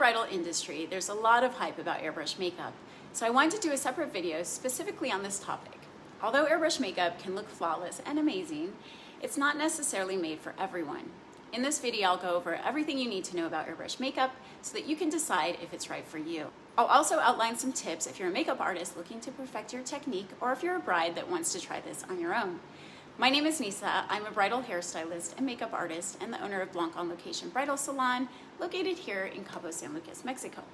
bridal industry, there's a lot of hype about airbrush makeup, so I wanted to do a separate video specifically on this topic. Although airbrush makeup can look flawless and amazing, it's not necessarily made for everyone. In this video, I'll go over everything you need to know about airbrush makeup so that you can decide if it's right for you. I'll also outline some tips if you're a makeup artist looking to perfect your technique, or if you're a bride that wants to try this on your own. My name is Nisa. I'm a bridal hairstylist and makeup artist and the owner of Blanc on Location Bridal Salon, located here in Cabo, San Lucas, Mexico.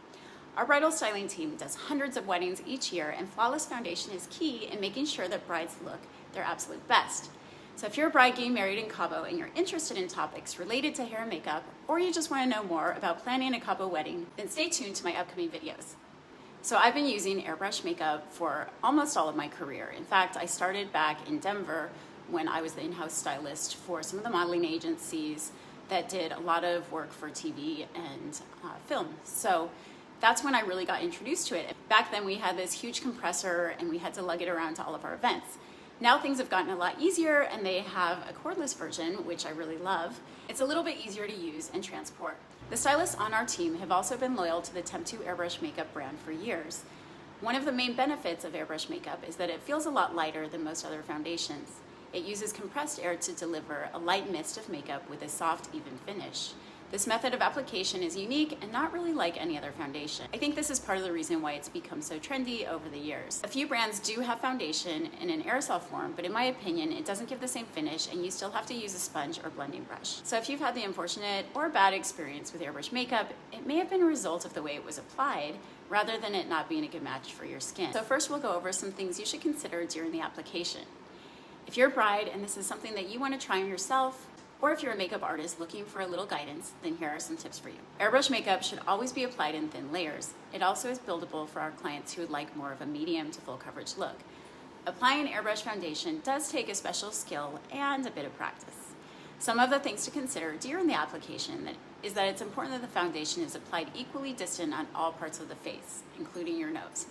Our bridal styling team does hundreds of weddings each year, and flawless foundation is key in making sure that brides look their absolute best. So if you're a bride getting married in Cabo and you're interested in topics related to hair and makeup, or you just want to know more about planning a Cabo wedding, then stay tuned to my upcoming videos. So I've been using airbrush makeup for almost all of my career. In fact, I started back in Denver when I was the in-house stylist for some of the modeling agencies that did a lot of work for TV and film. So that's when I really got introduced to it. Back then we had this huge compressor and we had to lug it around to all of our events. Now things have gotten a lot easier and they have a cordless version, which I really love. It's a little bit easier to use and transport. The stylists on our team have also been loyal to the Temptu Airbrush makeup brand for years. One of the main benefits of airbrush makeup is that it feels a lot lighter than most other foundations. It uses compressed air to deliver a light mist of makeup with a soft, even finish. This method of application is unique and not really like any other foundation. I think this is part of the reason why it's become so trendy over the years. A few brands do have foundation in an aerosol form, but in my opinion, it doesn't give the same finish and you still have to use a sponge or blending brush. So if you've had the unfortunate or bad experience with airbrush makeup, it may have been a result of the way it was applied rather than it not being a good match for your skin. So first we'll go over some things you should consider during the application. If you're a bride and this is something that you want to try on yourself, or if you're a makeup artist looking for a little guidance, then here are some tips for you. Airbrush makeup should always be applied in thin layers. It also is buildable for our clients who would like more of a medium to full coverage look. Applying airbrush foundation does take a special skill and a bit of practice. Some of the things to consider during the application is that it's important that the foundation is applied equally distant on all parts of the face, including your nose.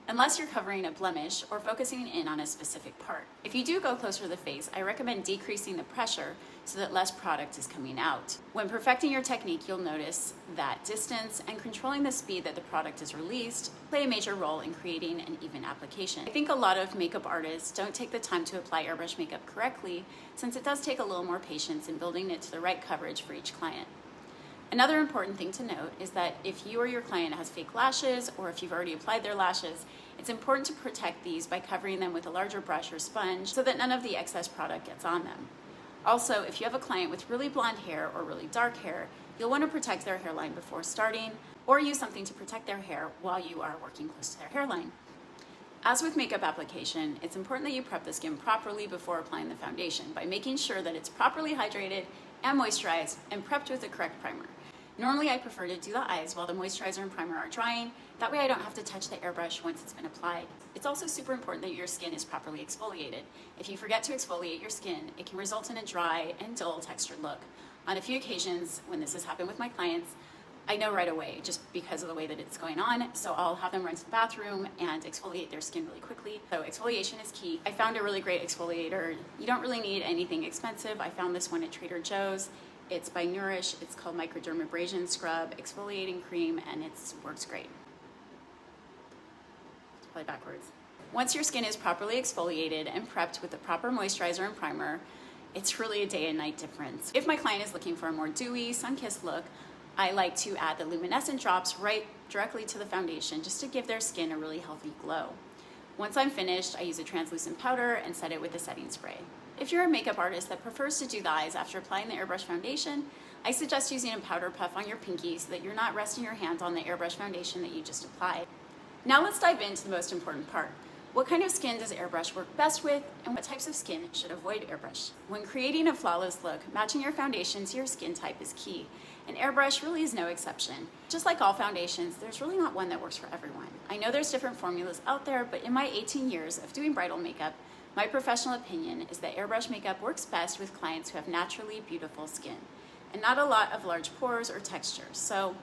Unless you're covering a blemish or focusing in on a specific part. If you do go closer to the face, I recommend decreasing the pressure so that less product is coming out. When perfecting your technique, you'll notice that distance and controlling the speed that the product is released play a major role in creating an even application. I think a lot of makeup artists don't take the time to apply airbrush makeup correctly, since it does take a little more patience in building it to the right coverage for each client. Another important thing to note is that if you or your client has fake lashes, or if you've already applied their lashes, it's important to protect these by covering them with a larger brush or sponge so that none of the excess product gets on them. Also, if you have a client with really blonde hair or really dark hair, you'll want to protect their hairline before starting, or use something to protect their hair while you are working close to their hairline. As with makeup application, it's important that you prep the skin properly before applying the foundation by making sure that it's properly hydrated and moisturized and prepped with the correct primer. Normally I prefer to do the eyes while the moisturizer and primer are drying. That way I don't have to touch the airbrush once it's been applied. It's also super important that your skin is properly exfoliated. If you forget to exfoliate your skin, it can result in a dry and dull textured look. On a few occasions when this has happened with my clients, I know right away just because of the way that it's going on, so I'll have them run to the bathroom and exfoliate their skin really quickly. So exfoliation is key. I found a really great exfoliator. You don't really need anything expensive. I found this one at Trader Joe's. It's by Nourish. It's called Microdermabrasion Scrub Exfoliating Cream, and it works great. Play backwards. Once your skin is properly exfoliated and prepped with the proper moisturizer and primer, it's really a day and night difference. If my client is looking for a more dewy, sun-kissed look, I like to add the luminescent drops right directly to the foundation just to give their skin a really healthy glow. Once I'm finished, I use a translucent powder and set it with a setting spray. If you're a makeup artist that prefers to do the eyes after applying the airbrush foundation, I suggest using a powder puff on your pinky so that you're not resting your hand on the airbrush foundation that you just applied. Now let's dive into the most important part. What kind of skin does airbrush work best with, and what types of skin should avoid airbrush? When creating a flawless look, matching your foundation to your skin type is key, and airbrush really is no exception. Just like all foundations, there's really not one that works for everyone. I know there's different formulas out there, but in my 18 years of doing bridal makeup, my professional opinion is that airbrush makeup works best with clients who have naturally beautiful skin and not a lot of large pores or textures. So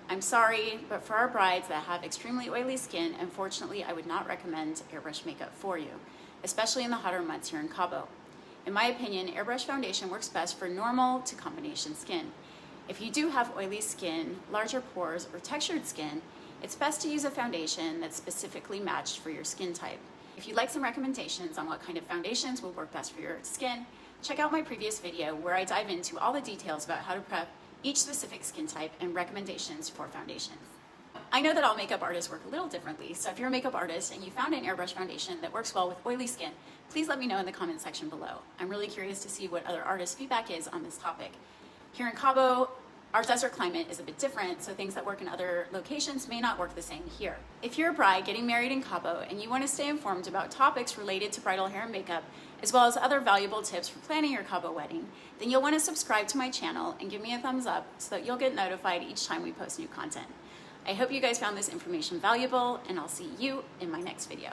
I'm sorry, but for our brides that have extremely oily skin, unfortunately, I would not recommend airbrush makeup for you, especially in the hotter months here in Cabo. In my opinion, airbrush foundation works best for normal to combination skin. If you do have oily skin, larger pores, or textured skin, it's best to use a foundation that's specifically matched for your skin type. If you'd like some recommendations on what kind of foundations will work best for your skin, check out my previous video where I dive into all the details about how to prep each specific skin type and recommendations for foundations. I know that all makeup artists work a little differently, so if you're a makeup artist and you found an airbrush foundation that works well with oily skin, please let me know in the comment section below. I'm really curious to see what other artists' feedback is on this topic. Here in Cabo, our desert climate is a bit different, so things that work in other locations may not work the same here. If you're a bride getting married in Cabo and you want to stay informed about topics related to bridal hair and makeup, as well as other valuable tips for planning your Cabo wedding, then you'll want to subscribe to my channel and give me a thumbs up so that you'll get notified each time we post new content. I hope you guys found this information valuable, and I'll see you in my next video.